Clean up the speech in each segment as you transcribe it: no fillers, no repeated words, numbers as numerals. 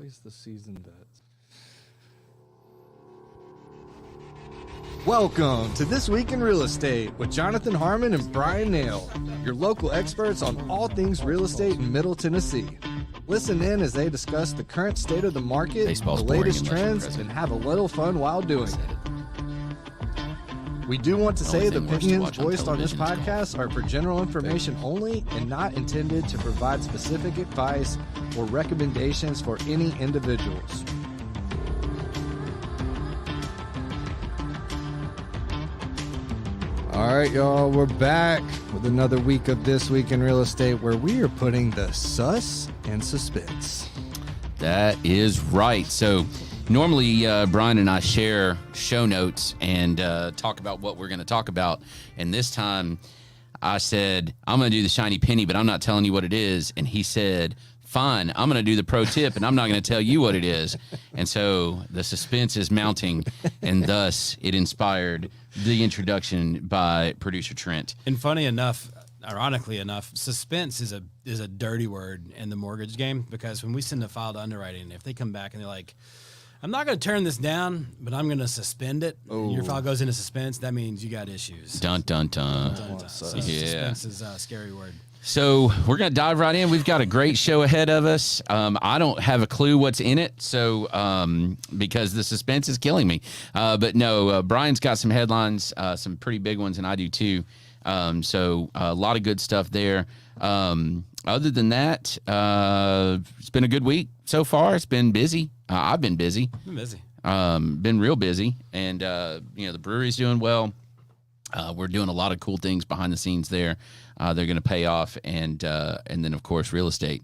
always the seasoned vets. Welcome to This Week in Real Estate with Jonathan Harmon and Bryan Nale, your local experts on all things real estate in Middle Tennessee. Listen in as they discuss the current state of the market, Baseball's the latest trends, and have a little fun while doing it. We do want to say the opinions voiced on this podcast are for general information only and not intended to provide specific advice or recommendations for any individuals. All right, y'all, we're back with another week of This Week in Real Estate where we are putting the sus in suspense. That is right. So normally Bryan and I share show notes and talk about what we're going to talk about. And this time I said, I'm going to do the shiny penny, but I'm not telling you what it is. And he said, fine, I'm going to do the pro tip, and I'm not going to tell you what it is. And so the suspense is mounting, and thus it inspired the introduction by producer Trent. And funny enough, ironically enough, suspense is a dirty word in the mortgage game, because when we send a file to underwriting, if they come back and they're like, I'm not going to turn this down, but I'm going to suspend it. And your file goes into suspense. That means you got issues. Dun, dun, dun. Dun, dun. So Yeah. suspense is a scary word. So we're going to dive right in. We've got a great show ahead of us. I don't have a clue what's in it, so because the suspense is killing me. But no, Bryan's got some headlines, some pretty big ones, and I do too. So a lot of good stuff there. Other than that, it's been a good week so far. It's been busy. I've been busy. Been real busy, and the brewery's doing well. We're doing a lot of cool things behind the scenes there. They're going to pay off, and then of course real estate.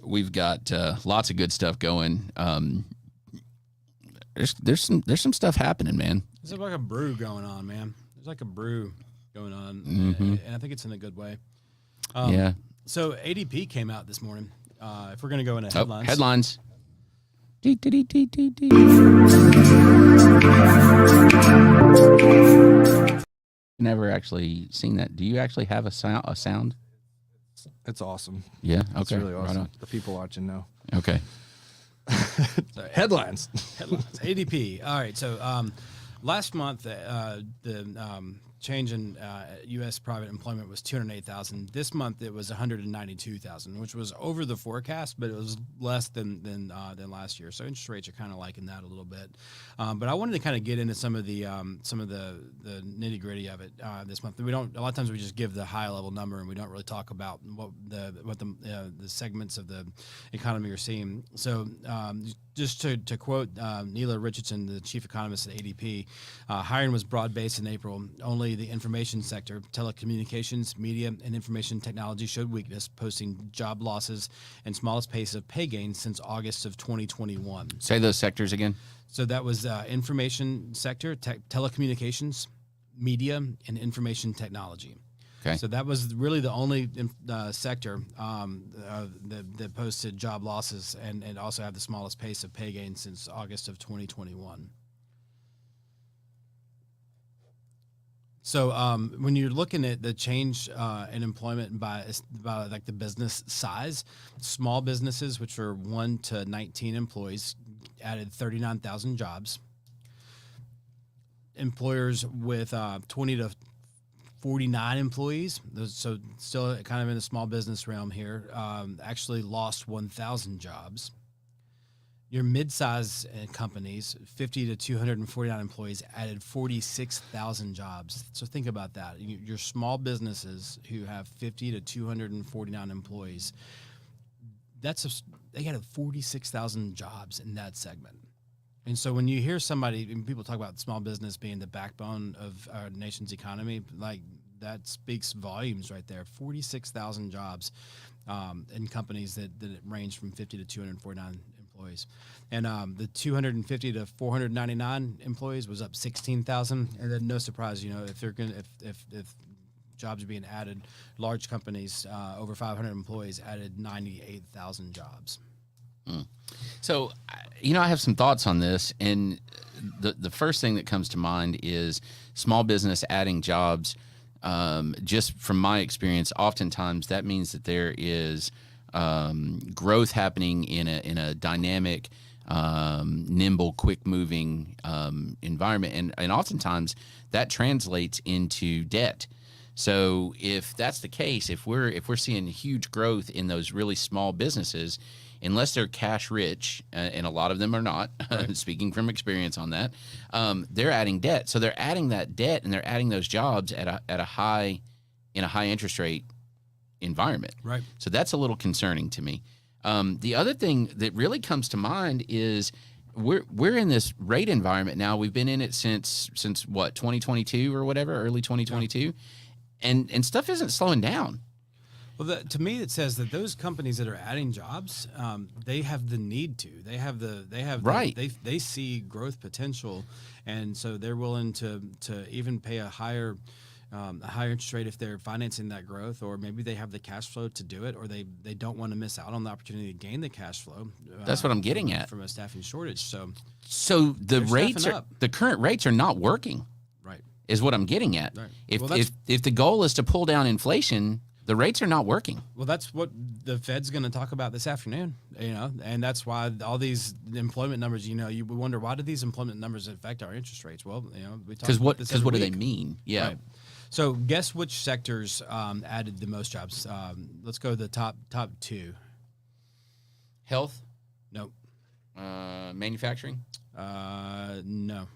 We've got lots of good stuff going. There's some stuff happening, man. There's like a brew going on, man. There's like a brew going on, and I think it's in a good way. Yeah. So ADP came out this morning. If we're going to go into headlines. Headlines. Never actually seen that. Do you actually have a sound? It's awesome. Yeah. Okay. It's really awesome. Right The people watching know. Okay. Headlines. ADP. All right. So last month, the change in U.S. private employment was 208,000. This month it was 192,000, which was over the forecast, but it was less than last year. So interest rates are kind of liking that a little bit. But I wanted to kind of get into some of the nitty gritty of it this month. We don't. A lot of times we just give the high level number and we don't really talk about what the segments of the economy are seeing. So just to quote Nale Richardson, the chief economist at ADP, hiring was broad-based in April. Only the information sector, telecommunications, media, and information technology showed weakness, posting job losses and smallest pace of pay gains since August of 2021. Say those sectors again. So that was information sector, telecommunications, media, and information technology. Okay. So that was really the only sector that posted job losses and also had the smallest pace of pay gains since August of 2021. So when you're looking at the change in employment by like the business size, small businesses, which are 1 to 19 employees, added 39,000 jobs. Employers with 20 to 49 employees, so still kind of in the small business realm here, actually lost 1,000 jobs. Your mid-size companies, 50 to 249 employees, added 46,000 jobs. So think about that. Your small businesses who have 50 to 249 employees, they had 46,000 jobs in that segment. And so when you hear when people talk about small business being the backbone of our nation's economy, like that speaks volumes right there. 46,000 jobs in companies that range from 50 to 249 employees. And the 250 to 499 employees was up 16,000. And then no surprise, if jobs are being added, large companies over 500 employees added 98,000 jobs. So, I have some thoughts on this, and the first thing that comes to mind is small business adding jobs. Just from my experience, oftentimes that means that there is growth happening in a dynamic, nimble, quick moving environment, and oftentimes that translates into debt. So if that's the case, if we're seeing huge growth in those really small businesses, unless they're cash rich, and a lot of them are not, right. Speaking from experience on that, they're adding debt. So they're adding that debt and they're adding those jobs in a high interest rate environment. Right. So that's a little concerning to me. The other thing that really comes to mind is we're in this rate environment now. We've been in it since what, 2022 or whatever, early 2022. Yeah. And stuff isn't slowing down. Well, to me, it says that those companies that are adding jobs, they have the need to. They see growth potential, and so they're willing to even pay a higher interest rate if they're financing that growth, or maybe they have the cash flow to do it, or they don't want to miss out on the opportunity to gain the cash flow. That's what I'm getting at from a staffing shortage. So the rates the current rates are not working. Right. Is what I'm getting at. Right. If the goal is to pull down inflation, the rates are not working. Well, that's what the Fed's going to talk about this afternoon, and that's why all these employment numbers, you wonder, why do these employment numbers affect our interest rates? Well, we talk about this because what do they mean? Yeah. Right. So guess which sectors added the most jobs? Let's go to the top two. Health? Nope. Manufacturing? No.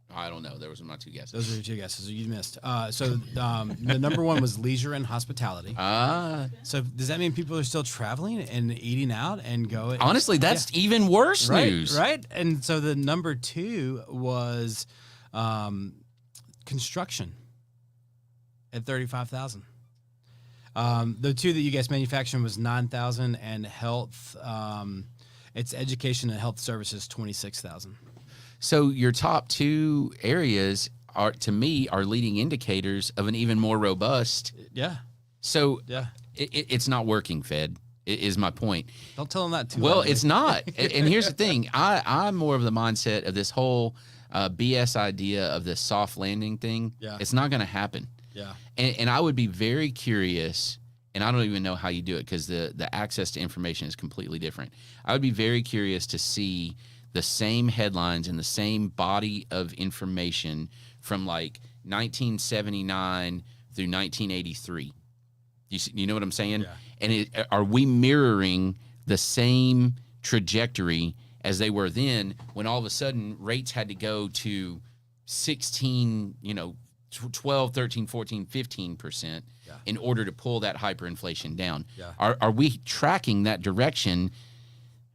I don't know. There was my two guesses. Those are your two guesses. You missed. The number one was leisure and hospitality. So does that mean people are still traveling and eating out and going? Honestly, that's even worse news. Right. And so the number two was construction at 35,000. The two that you guessed, manufacturing, was 9,000, and health, it's education and health services, 26,000. So your top two areas are leading indicators of an even more robust. Yeah. So it's not working, Fed, is my point. Don't tell them that too. Well, it's not. And here's the thing. I'm more of the mindset of this whole BS idea of this soft landing thing. Yeah. It's not going to happen. Yeah. And I would be very curious, and I don't even know how you do it because the access to information is completely different. I would be very curious to see the same headlines and the same body of information from like 1979 through 1983. You know what I'm saying? Yeah. And are we mirroring the same trajectory as they were then, when all of a sudden rates had to go to 16, 12, 13, 14, 15% in order to pull that hyperinflation down? Yeah. Are we tracking that direction?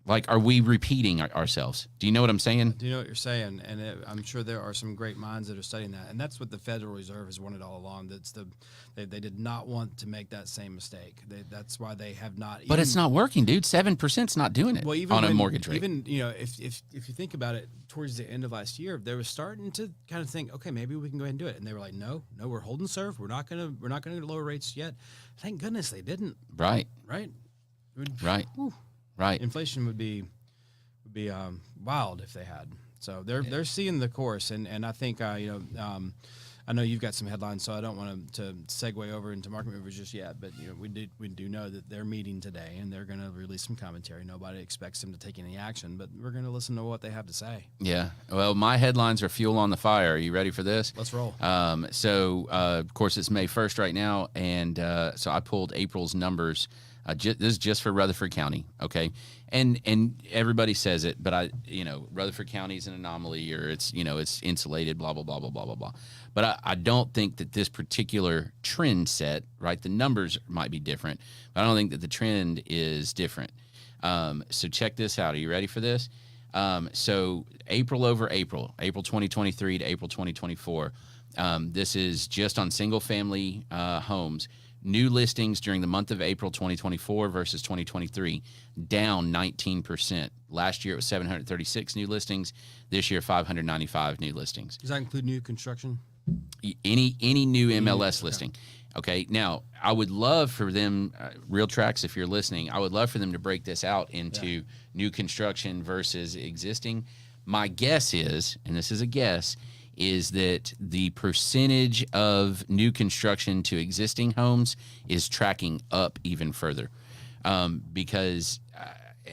Like, are we repeating ourselves? Do you know what I'm saying? Do you know what you're saying? And I'm sure there are some great minds that are studying that. And that's what the Federal Reserve has wanted all along. They did not want to make that same mistake. That's why they have not. But it's not working, dude. 7%'s not doing it on a mortgage rate. Even, if you think about it, towards the end of last year, they were starting to kind of think, okay, maybe we can go ahead and do it. And they were like, no, we're holding serve. We're not gonna lower rates yet. Thank goodness they didn't. Right. Right. Whew. Right. Inflation would be wild if they had. So they're seeing the course, and I think I know you've got some headlines, so I don't want to segue over into market movers just yet. But we do know that they're meeting today, and they're going to release some commentary. Nobody expects them to take any action, but we're going to listen to what they have to say. Yeah. Well, my headlines are fuel on the fire. Are you ready for this? Let's roll. Of course, it's May 1st right now, and so I pulled April's numbers. This is just for Rutherford County, okay? And everybody says it, but Rutherford County is an anomaly, or it's insulated, blah blah blah blah blah blah blah. But I don't think that this particular trend set, right? The numbers might be different, but I don't think that the trend is different. So check this out. Are you ready for this? So April over April 2023 to April 2024. This is just on single family homes. New listings during the month of April 2024 versus 2023, down 19%. Last year it was 736 new listings. This year 595 new listings. Does that include new construction? Any new MLS listing. Okay. Now, I would love for them, Real Tracks, if you're listening, I would love for them to break this out into new construction versus existing. My guess is, and this is a guess, is that the percentage of new construction to existing homes is tracking up even further. because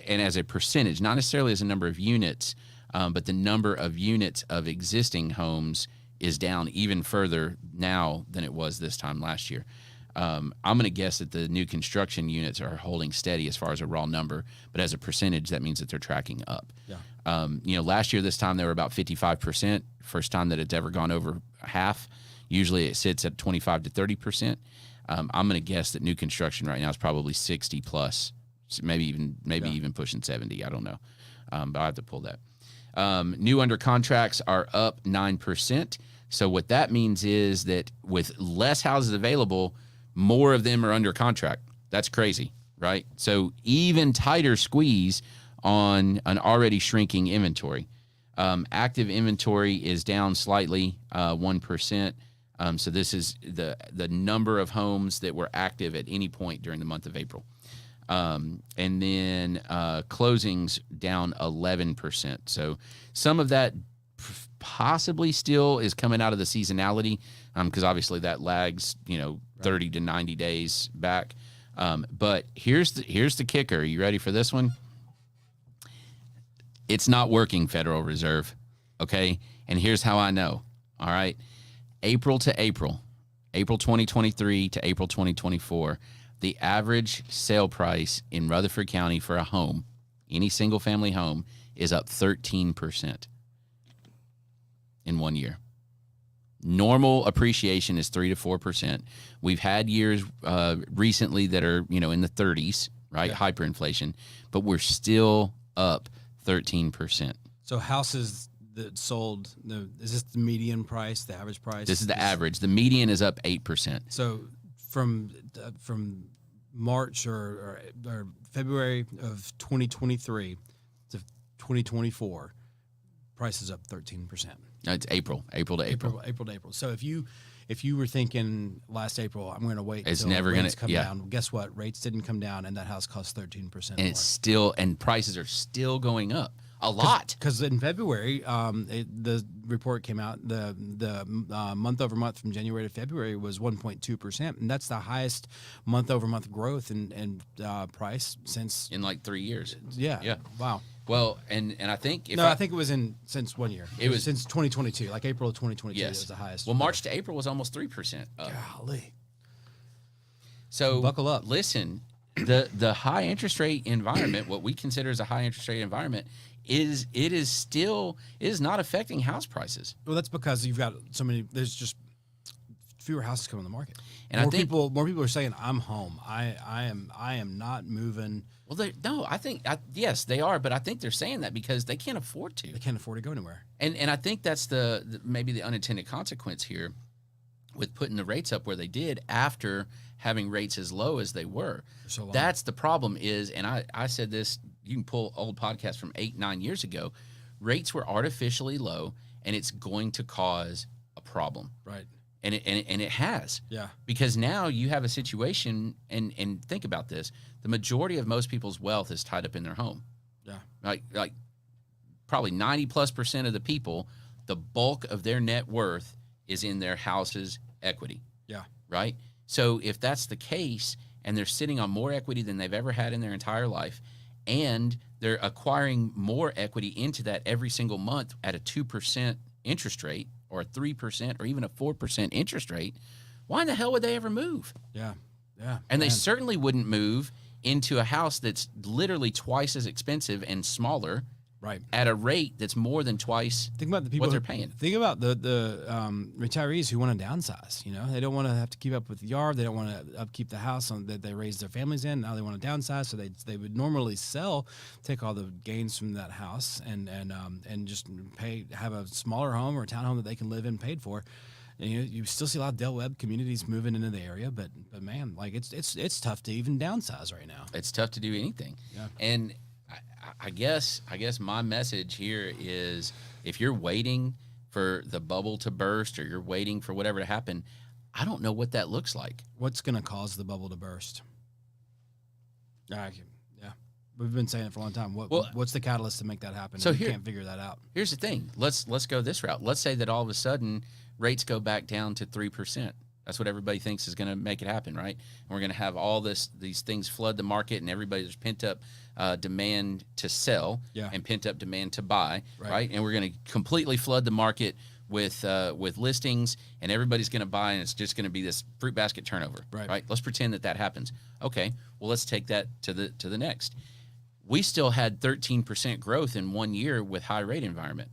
and as a percentage, not necessarily as a number of units, but the number of units of existing homes is down even further now than it was this time last year. I'm going to guess that the new construction units are holding steady as far as a raw number, but as a percentage, that means that they're tracking up. Yeah. Last year this time they were about 55%, first time that it's ever gone over half. Usually it sits at 25 to 30%. I'm going to guess that new construction right now is probably 60 plus, maybe even pushing 70. I don't know, but I have to pull that. New under contracts are up 9%. So what that means is that with less houses available, more of them are under contract. That's crazy, right? So even tighter squeeze on an already shrinking inventory. Active inventory is down slightly, 1%. So this is the number of homes that were active at any point during the month of April. And then closings down 11%. So some of that possibly still is coming out of the seasonality, because obviously that lags, 30 to 90 days back. But here's the kicker. Are you ready for this one? It's not working, Federal Reserve. Okay. And here's how I know. All right. April to April 2023 to April 2024, the average sale price in Rutherford County for a home, any single family home, is up 13% in 1 year. Normal appreciation is 3 to 4%. We've had years recently that are, in the 30s, right? Yeah. Hyperinflation, but we're still up 13%. So houses that sold, is this the median price, the average price? This is the average. The median is up 8%. So from March or February of 2023 to 2024, price is up 13%. No, it's April to April. April to April. So if you were thinking last April, I'm going to wait it's until never rates come down. Guess what? Rates didn't come down, and that house cost 13% and more. It's still, and prices are still going up a lot. Because in February, the report came out. The month over month from January to February was 1.2%, and that's the highest month over month growth in price since in like 3 years. Yeah. Wow. Well, and I think I think it was since 1 year. It was since 2022, like April of 2022. Yes. It was the highest. Well, March to April was almost 3% up. Golly. So buckle up. Listen, the high interest rate environment, what we consider as a high interest rate environment, is not affecting house prices. Well, that's because you've got so many. There's just fewer houses coming on the market, and more people are saying, "I'm home. I am not moving." Well, yes, they are, but I think they're saying that because they can't afford to. They can't afford to go anywhere, and I think that's maybe the unintended consequence here with putting the rates up where they did after having rates as low as they were. For so long. That's the problem is, and I said this. You can pull old podcasts from 8-9 years ago. Rates were artificially low, and it's going to cause a problem. Right. And it has. Yeah. Because now you have a situation, and think about this: the majority of most people's wealth is tied up in their home. Yeah. Like probably 90+% of the people, the bulk of their net worth is in their house's equity. Yeah. Right. So if that's the case, and they're sitting on more equity than they've ever had in their entire life, and they're acquiring more equity into that every single month at a 2% interest rate, or a 3%, or even a 4% interest rate, why in the hell would they ever move? Yeah. Yeah. And they certainly wouldn't move into a house that's literally twice as expensive and smaller, right, at a rate that's more than twice think about the people what they're paying. Think about the retirees who want to downsize. They don't want to have to keep up with the yard. They don't want to upkeep the house that they raised their families in. Now they want to downsize, so they would normally sell, take all the gains from that house, and just have a smaller home or a townhome that they can live in paid for. And you still see a lot of Del Webb communities moving into the area, but man, like it's tough to even downsize right now. It's tough to do anything. Yeah. And I guess my message here is, if you're waiting for the bubble to burst, or you're waiting for whatever to happen, I don't know what that looks like. What's going to cause the bubble to burst? Yeah, we've been saying it for a long time. What's the catalyst to make that happen? So we can't figure that out. Here's the thing. Let's go this route. Let's say that all of a sudden rates go back down to 3%. That's what everybody thinks is going to make it happen, right? And we're going to have all these things flood the market, and there's pent up demand to sell and pent up demand to buy, right? And we're going to completely flood the market with listings, and everybody's going to buy, and it's just going to be this fruit basket turnover, right? Let's pretend that happens. Okay, well, let's take that to the next. We still had 13% growth in 1 year with high rate environment.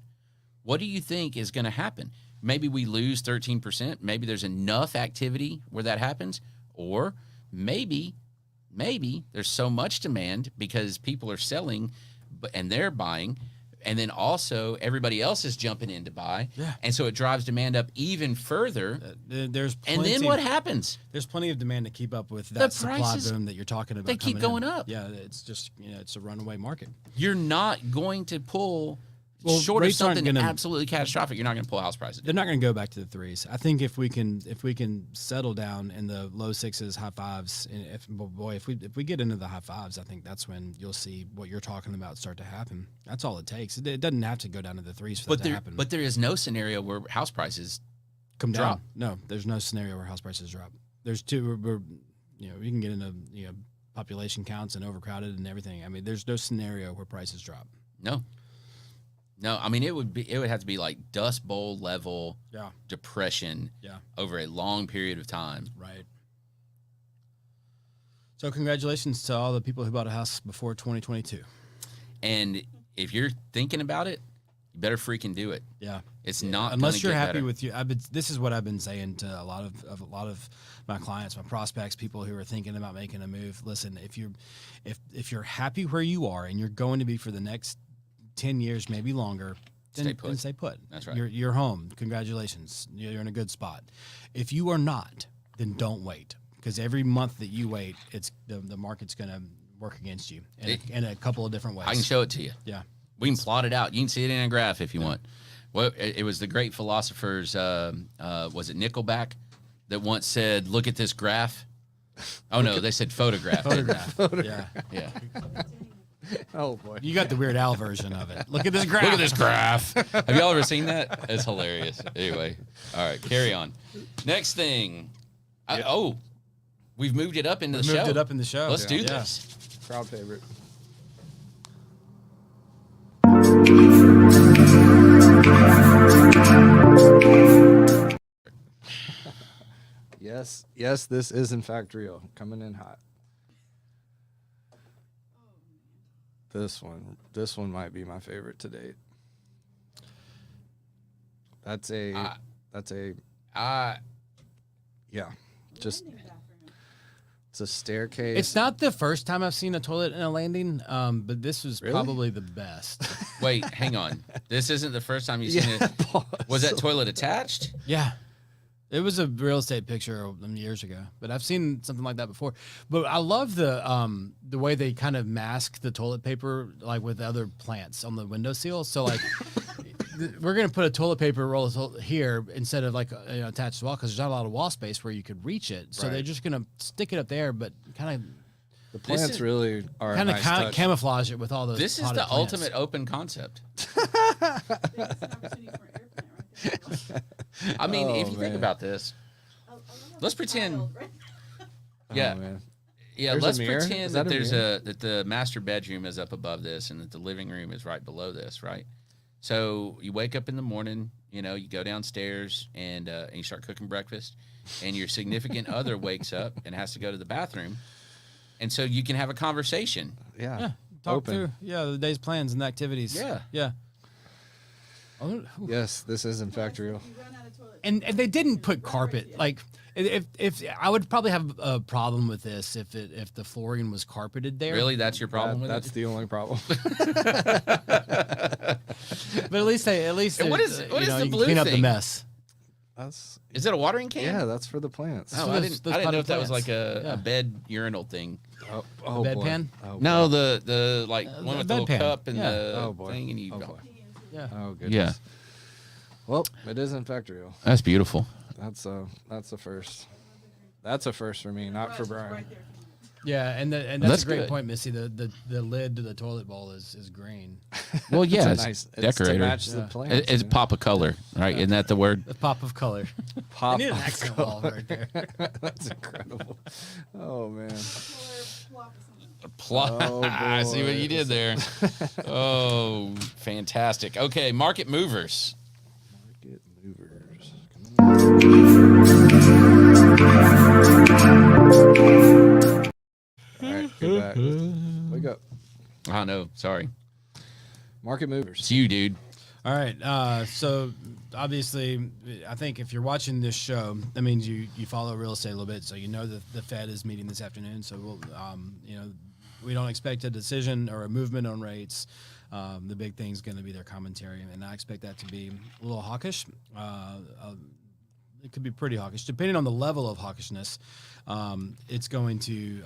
What do you think is going to happen? Maybe we lose 13%. Maybe there's enough activity where that happens. Or maybe there's so much demand because people are selling and they're buying. And then also everybody else is jumping in to buy. Yeah. And so it drives demand up even further. And then what happens? There's plenty of demand to keep up with that supply boom that you're talking about. They keep going up. Yeah, it's just, it's a runaway market. You're not going to pull... short of something absolutely catastrophic, you're not going to pull house prices. They're not going to go back to the threes. I think if we can settle down in the low sixes, high fives, and if we get into the high fives, I think that's when you'll see what you're talking about start to happen. That's all it takes. It doesn't have to go down to the threes for that to happen. But there is no scenario where house prices come down. No, there's no scenario where house prices drop. There's two. We can get into population counts and overcrowded and everything. I mean, there's no scenario where prices drop. No, I mean it would have to be like Dust Bowl level depression over a long period of time. Right. So congratulations to all the people who bought a house before 2022. And if you're thinking about it, you better freaking do it. Yeah. It's not unless you're happy with you. This is what I've been saying to a lot of my clients, my prospects, people who are thinking about making a move. Listen, if you're happy where you are and you're going to be for the next 10 years, maybe longer, then stay put. That's right. You're home. Congratulations. You're in a good spot. If you are not, then don't wait, because every month that you wait, it's the market's going to work against you in a couple of different ways. I can show it to you. Yeah. We can plot it out. You can see it in a graph if you want. Well, it was the great philosophers, was it Nickelback, that once said, look at this graph. Oh, no, they said photograph. Photograph. Yeah. Oh boy, you got the Weird Al version of it. Look at this graph. Look at this graph. Have y'all ever seen that? It's hilarious. Anyway, all right, carry on. Next thing. We've moved it up into the show. Moved it up in the show. Let's do this. Crowd favorite. Yes, this is in fact real. Coming in hot. This one might be my favorite to date. It's a staircase. It's not the first time I've seen a toilet in a landing, but this was probably the best. Wait, hang on. This isn't the first time you've seen it. Was that toilet attached? Yeah. It was a real estate picture years ago, but I've seen something like that before. But I love the way they kind of mask the toilet paper, like with other plants on the windowsill. So like, we're gonna put a toilet paper roll here instead of like attached wall, because there's not a lot of wall space where you could reach it. So they're just gonna stick it up there, but kind of. The plants really are kind of camouflage it with all those. This is the ultimate open concept. I mean, if you think about this, let's pretend. Let's pretend that that the master bedroom is up above this, and that the living room is right below this, right? So you wake up in the morning, you go downstairs and you start cooking breakfast, and your significant other wakes up and has to go to the bathroom, and so you can have a conversation. Talk through the day's plans and activities. Yeah. Yes, this is in fact real. And they didn't put carpet. Like, if I would probably have a problem with this if the flooring was carpeted there. Really, that's your problem with it? That's the only problem. But at least what is the blue clean up thing? the mess. Is it a watering can? Yeah, that's for the plants. Oh, I didn't know if that was like a bed urinal thing. A bedpan? No, the one with the little pan. Cup and the thing, and Yeah. Oh goodness. Yeah. Well, it is in fact real. That's beautiful. That's a first. That's a first for me, not for Brian. Yeah, and that's a great good. point, Missy. The lid to the toilet bowl is green. Well, yeah, It's it's a nice decorator. to match the plants. It's pop of color, right? Isn't that the word? A pop of color. I Pop need an of accent color. wall right there. That's incredible. Oh man. Oh, I see what you did there. Oh, fantastic. Okay, market movers. Market movers. All right, go back. Wake up. Oh, no, sorry. Market It's movers. you, dude. All right. So obviously, I think if you're watching this show, that means you follow real estate a little bit, so you know that the Fed is meeting this afternoon. So we'll, we don't expect a decision or a movement on rates. The big thing is going to be their commentary, and I expect that to be a little hawkish. It could be pretty hawkish, depending on the level of hawkishness. It's going to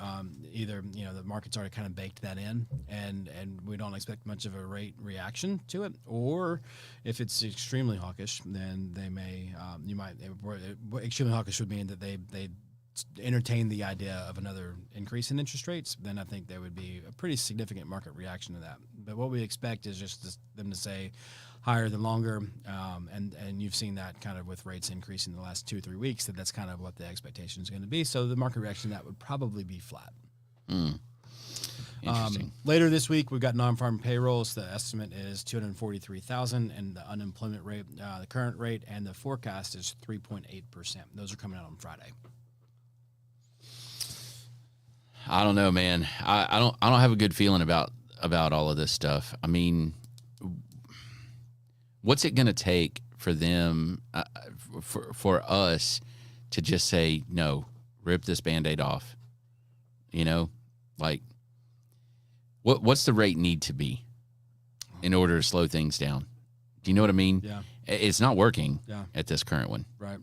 either the market's already kind of baked that in, and we don't expect much of a rate reaction to it, or if it's extremely hawkish, then they may extremely hawkish would mean that they entertain the idea of another increase in interest rates. Then I think there would be a pretty significant market reaction to that. But what we expect is just them to say higher than longer, and you've seen that kind of with rates increasing the last 2 or 3 weeks, that's kind of what the expectation is going to be. So the market reaction to that would probably be flat. Interesting. Later this week, we've got non-farm payrolls. The estimate is 243,000, and the unemployment rate, the current rate, and the forecast is 3.8%. Those are coming out on Friday. I don't know, man. I don't have a good feeling about all of this stuff. I mean, what's it going to take for them, for us to just say, no, rip this Band-Aid off? Like, what's the rate need to be in order to slow things down? Do you know what I mean? Yeah. It's not working Yeah. at this current one. Right.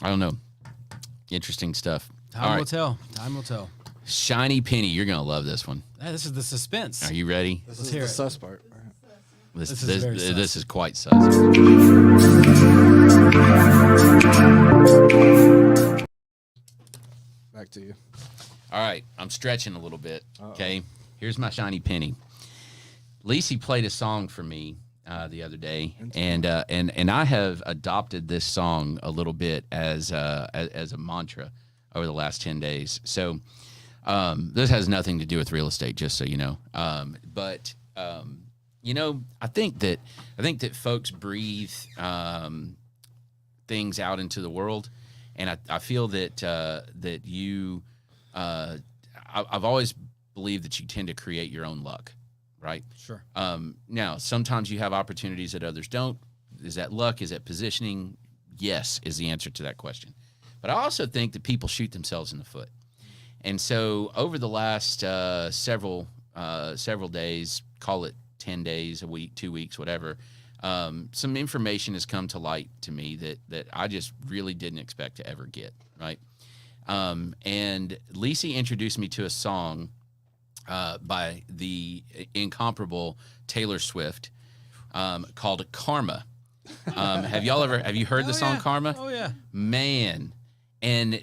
I don't know. Interesting stuff. Time All will right. tell. Time will tell. Shiny penny. You're going to love this one. Hey, this is the suspense. Are you ready? This Let's is hear the it. sus part. This This is very sus. this is quite sus. Back to you. All right, I'm stretching a little bit. Okay, here's my shiny penny. Lacey played a song for me the other day, and I have adopted this song a little bit as a mantra over the last 10 days. So this has nothing to do with real estate, just so you know. But I think that folks breathe things out into the world, and I feel that you. I've always believed that you tend to create your own luck, right? Sure. Now, sometimes you have opportunities that others don't. Is that luck? Is that positioning? Yes, is the answer to that question. But I also think that people shoot themselves in the foot. And so over the last several days, call it 10 days, a week, 2 weeks, whatever, some information has come to light to me that I just really didn't expect to ever get, right? And Lacey introduced me to a song by the incomparable Taylor Swift called Karma. Have you heard the song Karma? Oh yeah. Man. And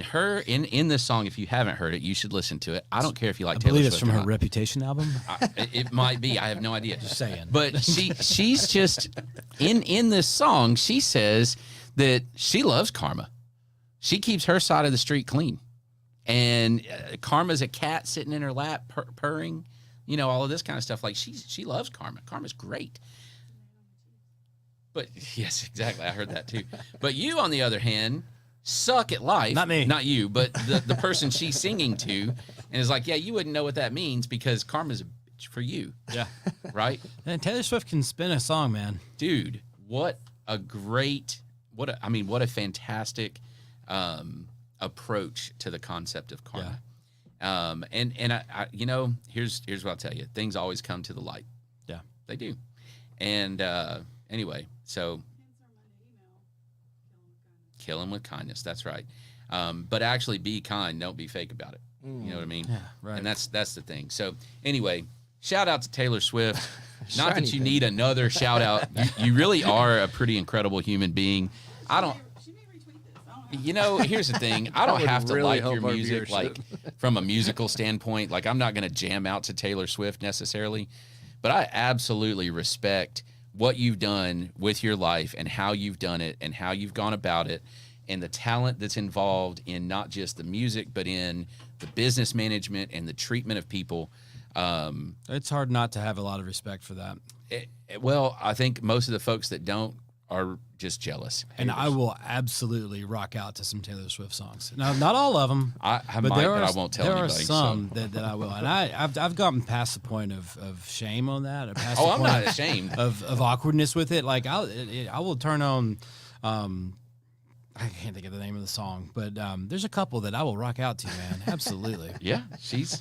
her in this song, if you haven't heard it, you should listen to it. I don't care if you like I Taylor believe Swift it's from or her not. Reputation album. It might be. I have no idea. Just saying. But she's just in this song. She says that she loves karma. She keeps her side of the street clean, and Karma's a cat sitting in her lap purring. All of this kind of stuff. Like she loves karma. Karma's great. But yes, exactly. I heard that too. But you, on the other hand, suck at life. Not me. Not you, but the person she's singing to, and is like, yeah, you wouldn't know what that means because karma's a bitch for you. Yeah. Right? And Taylor Swift can spin a song, man. Dude, what a fantastic approach to the concept of karma. Yeah. And I here's what I'll tell you. Things always come to the light. Yeah. They do. And anyway, so kill him with kindness. That's right. But actually be kind. Don't be fake about it. You know what I mean? Yeah, right. And that's the thing. So anyway, shout out to Taylor Swift. Not that you penny. need another shout out. You really are a pretty incredible human being. I don't. She may retweet this. I don't Here's the thing. I don't would have to really like your help our music, viewership. like from a musical standpoint. Like I'm not going to jam out to Taylor Swift necessarily, but I absolutely respect what you've done with your life and how you've done it and how you've gone about it and the talent that's involved in not just the music, but in the business management and the treatment of people. It's hard not to have a lot of respect for that. Well, I think most of the folks that don't are just jealous. And I will absolutely rock out to some Taylor Swift songs. Now, not all of them. I might, but I won't tell anybody. There are some that I will, and I've gotten past the point of shame on that. Or past the I'm point not ashamed of awkwardness with it. Like I will turn on. I can't think of the name of the song, but there's a couple that I will rock out to, man. Absolutely. Yeah,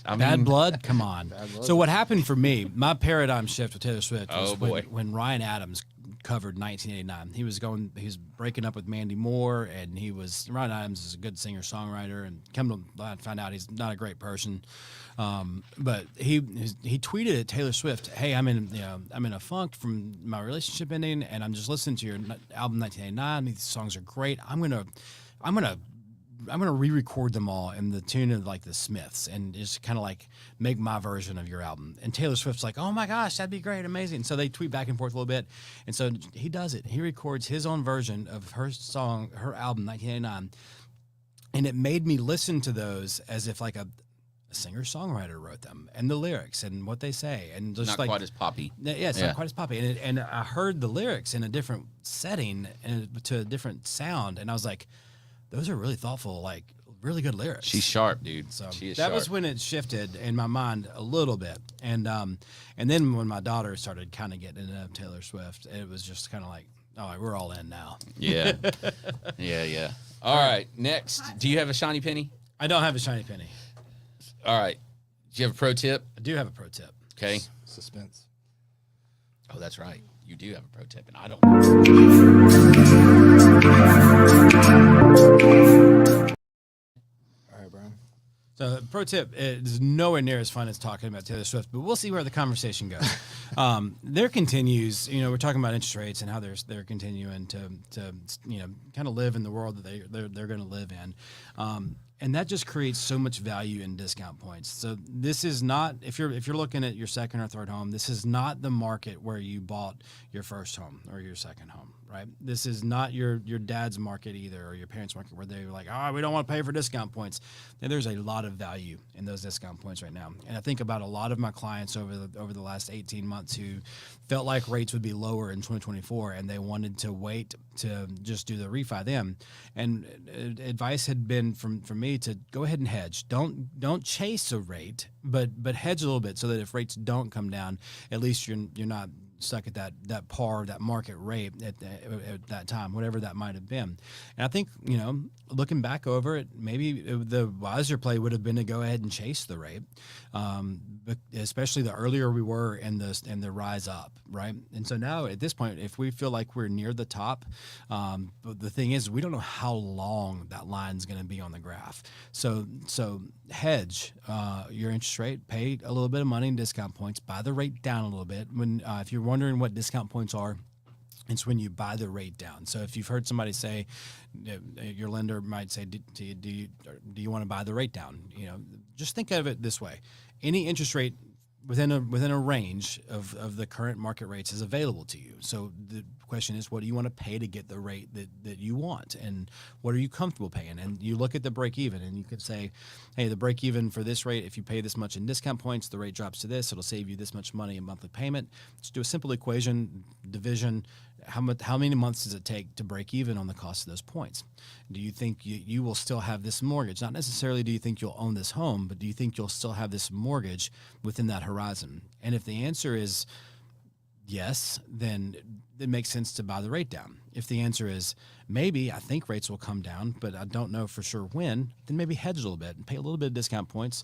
Bad Blood. Come on. So what happened for me? My paradigm shift with Taylor Swift was when Ryan Adams covered 1989. He was breaking up with Mandy Moore, and Ryan Adams is a good singer songwriter, and come to find out he's not a great person. But he tweeted at Taylor Swift, "Hey, I'm in a funk from my relationship ending, and I'm just listening to your album 1989. These songs are great. I'm gonna re-record them all in the tune of like the Smiths and just kind of like make my version of your album." And Taylor Swift's like, "Oh my gosh, that'd be great, amazing." So they tweet back and forth a little bit, and so he does it. He records his own version of her album 1989, and it made me listen to those as if like a singer-songwriter wrote them, and the lyrics and what they say, and just not quite as poppy. Yeah, it's not quite as poppy. And I heard the lyrics in a different setting and to a different sound, and I was like, those are really thoughtful, like really good lyrics. She's sharp, dude. So she is that sharp. was when it shifted in my mind a little bit, and then when my daughter started kind of getting into Taylor Swift, it was just kind of like, all right, we're all in now. Yeah, yeah. All right, next. Do you have a shiny penny? I don't have a shiny penny. All right. Do you have a pro tip? I do have a pro tip. Okay. Suspense. Oh, that's right. You do have a pro tip, and I don't. All right, Brian. So, pro tip is nowhere near as fun as talking about Taylor Swift, but we'll see where the conversation goes. There continues, we're talking about interest rates and how they're continuing to kind of live in the world that they're going to live in. And that just creates so much value in discount points. So this is not, if you're looking at your second or third home, this is not the market where you bought your first home or your second home, right? This is not your dad's market either, or your parents' market, where they're like, we don't want to pay for discount points. And there's a lot of value in those discount points right now. And I think about a lot of my clients over the last 18 months who felt like rates would be lower in 2024, and they wanted to wait to just do the refi then. And advice had been from me to go ahead and hedge. Don't chase a rate, but hedge a little bit so that if rates don't come down, at least you're not stuck at that par, that market rate at that time, whatever that might have been. And I think, looking back over it, maybe the wiser play would have been to go ahead and chase the rate, but especially the earlier we were in the rise up, right? And so now at this point, if we feel like we're near the top, but the thing is, we don't know how long that line's going to be on the graph. So hedge your interest rate, pay a little bit of money in discount points, buy the rate down a little bit. When if you're wondering what discount points are, it's when you buy the rate down. So if you've heard somebody say, your lender might say, do you want to buy the rate down? Just think of it this way: any interest rate within a range of the current market rates is available to you. So the question is, what do you want to pay to get the rate that you want, and what are you comfortable paying? And you look at the break even, and you could say, hey, the break even for this rate, if you pay this much in discount points, the rate drops to this, it'll save you this much money in monthly payment. Let's do a simple equation, division. How many months does it take to break even on the cost of those points? Do you think you will still have this mortgage? Not necessarily do you think you'll own this home, but do you think you'll still have this mortgage within that horizon? And if the answer is yes, then it makes sense to buy the rate down. If the answer is maybe, I think rates will come down, but I don't know for sure when, then maybe hedge a little bit and pay a little bit of discount points.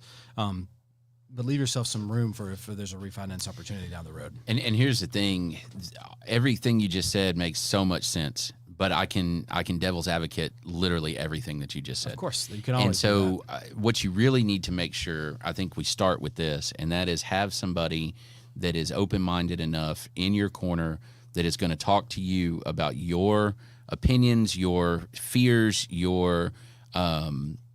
But leave yourself some room for if there's a refinance opportunity down the road. And here's the thing: everything you just said makes so much sense. But I can devil's advocate literally everything that you just said. Of course, you can always. And so, what you really need to make sure, I think we start with this, and that is have somebody that is open-minded enough in your corner that is going to talk to you about your opinions, your fears, your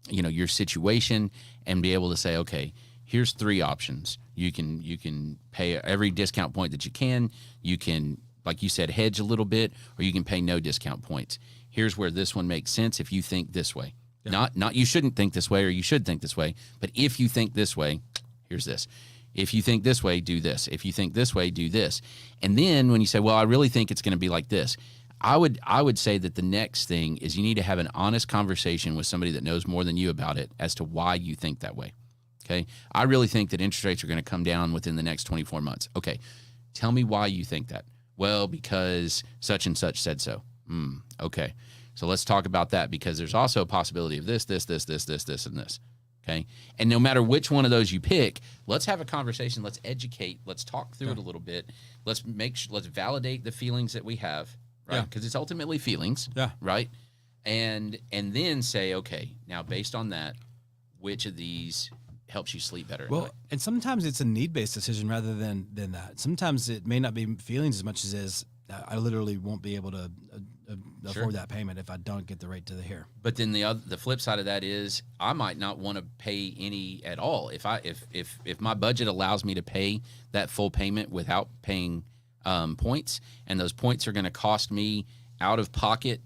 your situation, and be able to say, okay, here's 3 options. You can pay every discount point that you can. You can, like you said, hedge a little bit, or you can pay no discount points. Here's where this one makes sense if you think this way. Yeah. Not you shouldn't think this way or you should think this way, but if you think this way, here's this. If you think this way, do this. If you think this way, do this. And then when you say, well, I really think it's going to be like this, I would say that the next thing is you need to have an honest conversation with somebody that knows more than you about it as to why you think that way. Okay. I really think that interest rates are going to come down within the next 24 months. Okay. Tell me why you think that. Well, because such and such said so. Okay. So let's talk about that, because there's also a possibility of this, and this. Okay. And no matter which one of those you pick, let's have a conversation. Let's educate. Let's talk through it a little bit. Let's validate the feelings that we have, right? Because it's ultimately feelings, right? And then say, okay, now based on that, which of these helps you sleep better? Well, and sometimes it's a need-based decision rather than that. Sometimes it may not be feelings as much as is I literally won't be able to afford that payment if I don't get the rate to the hair. But then the flip side of that is I might not want to pay any at all. If my budget allows me to pay that full payment without paying points, and those points are going to cost me out of pocket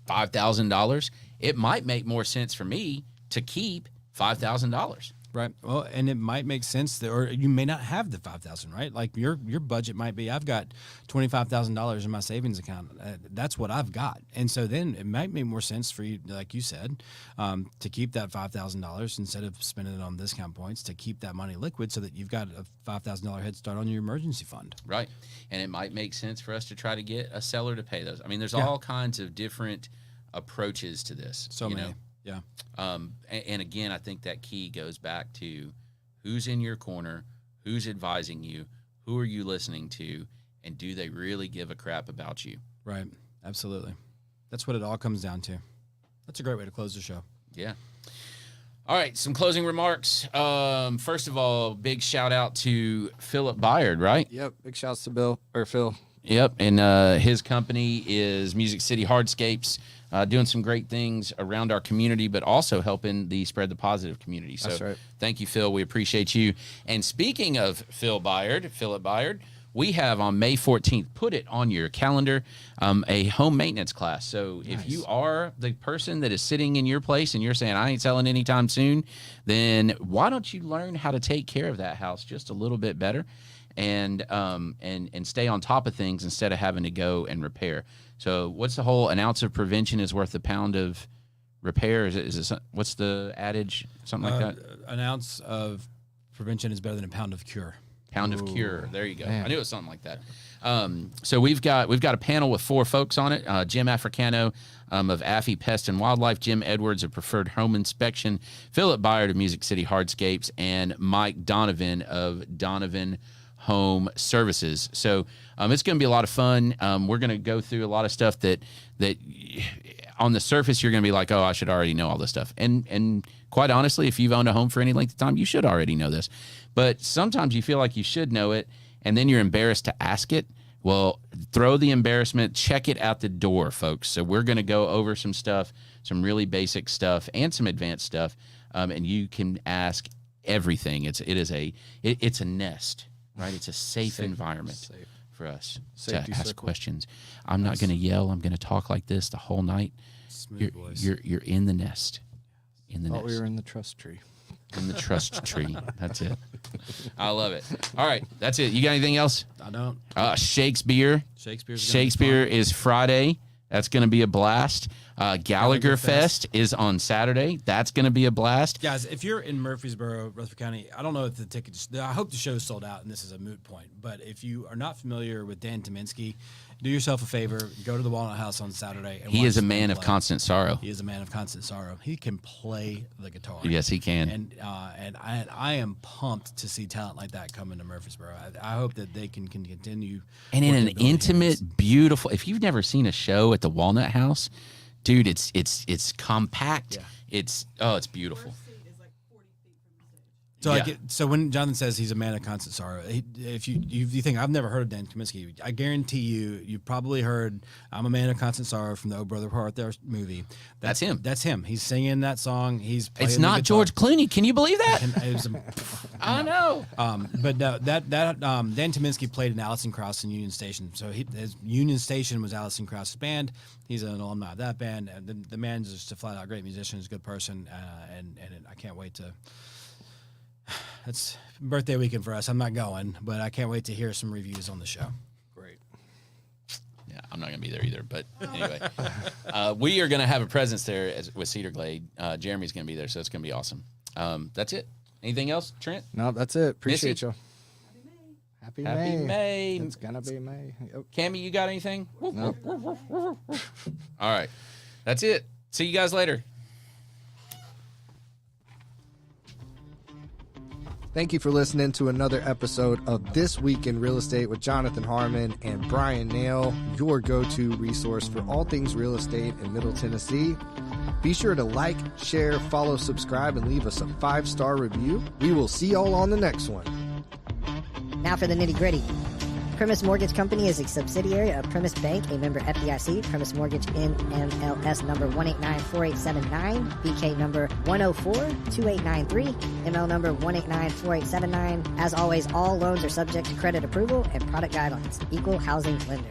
$5,000, it might make more sense for me to keep $5,000. Right. Well, and it might make sense that, or you may not have the $5,000, right? Like your budget might be, I've got $25,000 in my savings account. That's what I've got. And so then it might make more sense for you, like you said, to keep that $5,000 instead of spending it on discount points, to keep that money liquid so that you've got a $5,000 head start on your emergency fund. Right. And it might make sense for us to try to get a seller to pay those. I mean, there's all kinds of different approaches to this. So many. Yeah. And again, I think that key goes back to who's in your corner, who's advising you, who are you listening to, and do they really give a crap about you? Right. Absolutely. That's what it all comes down to. That's a great way to close the show. Yeah. All right. Some closing remarks. First of all, big shout out to Philip Byard, right? Yep. Big shouts to Phil. Yep. And his company is Music City Hardscapes. Doing some great things around our community, but also helping the Spread the Positive community. So that's right. Thank you, Phil. We appreciate you. And speaking of Philip Byard, we have on May 14th, put it on your calendar, a home maintenance class. So nice. If you are the person that is sitting in your place and you're saying, I ain't selling anytime soon, then why don't you learn how to take care of that house just a little bit better and stay on top of things instead of having to go and repair. So what's the whole an ounce of prevention is worth a pound of repair? Is it what's the adage? Something like that? An ounce of prevention is better than a pound of cure. Pound of cure. There you go. Man. I knew it was something like that. So we've got a panel with 4 folks on it. Jim Africano of Affy Pest and Wildlife, Jim Edwards of Preferred Home Inspection, Philip Byard of Music City Hardscapes, and Mike Donovan of Donovan Home Services. So it's going to be a lot of fun. We're going to go through a lot of stuff that on the surface you're going to be like, oh, I should already know all this stuff. And quite honestly, if you've owned a home for any length of time, you should already know this. But sometimes you feel like you should know it, and then you're embarrassed to ask it. Well, throw the embarrassment, check it out the door, folks. So we're going to go over some stuff, some really basic stuff and some advanced stuff, and you can ask everything. It's a nest. Right, it's a safe environment for us to ask questions. I'm not going to yell. I'm going to talk like this the whole night. You're in the nest. In the nest. We were in the trust tree. In the trust tree. That's it. I love it. All right, that's it. You got anything else? I don't. Shakespeare. Shakespeare is Friday. That's going to be a blast. Gallagher Fest is on Saturday. That's going to be a blast. Guys, if you're in Murfreesboro, Rutherford County, I don't know if the tickets, I hope the show's sold out and this is a moot point, but if you are not familiar with Dan Tominski, do yourself a favor, go to the Walnut House on Saturday. And he is a man of constant sorrow. He is a man of constant sorrow. He can play the guitar. Yes, he can. And I am pumped to see talent like that come into Murfreesboro. I hope that they can continue. And in an intimate, beautiful, if you've never seen a show at the Walnut House, dude, it's compact. Yeah. It's beautiful. So Yeah. so when Jonathan says he's a man of constant sorrow, if you think I've never heard of Dan Kaminsky, I guarantee you probably heard "I'm a Man of Constant Sorrow" from the Oh Brother Part There movie. That's him. That's him. He's singing that song. He's playing It's the not guitar. George Clooney. Can you believe that? And it was I know. but no, that Dan Kaminsky played in Alison Krauss and Union Station. So his Union Station was Alison Krauss's band. He's an alumni of that band. And the man's just a flat out great musician. He's a good person, and I can't wait to. It's birthday weekend for us. I'm not going, but I can't wait to hear some reviews on the show. Great. Yeah, I'm not going to be there either. But anyway, we are going to have a presence there with Cedar Glade. Jeremy's going to be there, so it's going to be awesome. That's it. Anything else, Trent? No, that's it. Appreciate Missy? you. Happy May. It's gonna be May. Yep. Cammy, you got anything? Nope. All right. That's it. See you guys later. Thank you for listening to another episode of This Week in Real Estate with Jonathan Harmon and Bryan Nale, your go-to resource for all things real estate in Middle Tennessee. Be sure to like, share, follow, subscribe, and leave us a 5-star review. We will see y'all on the next one. Now for the nitty-gritty. Primis Mortgage Company is a subsidiary of Primis Bank, a member FDIC. Primis Mortgage NMLS number 1894879, BK number 1042893, ML number 1894879. As always, all loans are subject to credit approval and product guidelines. Equal housing lender.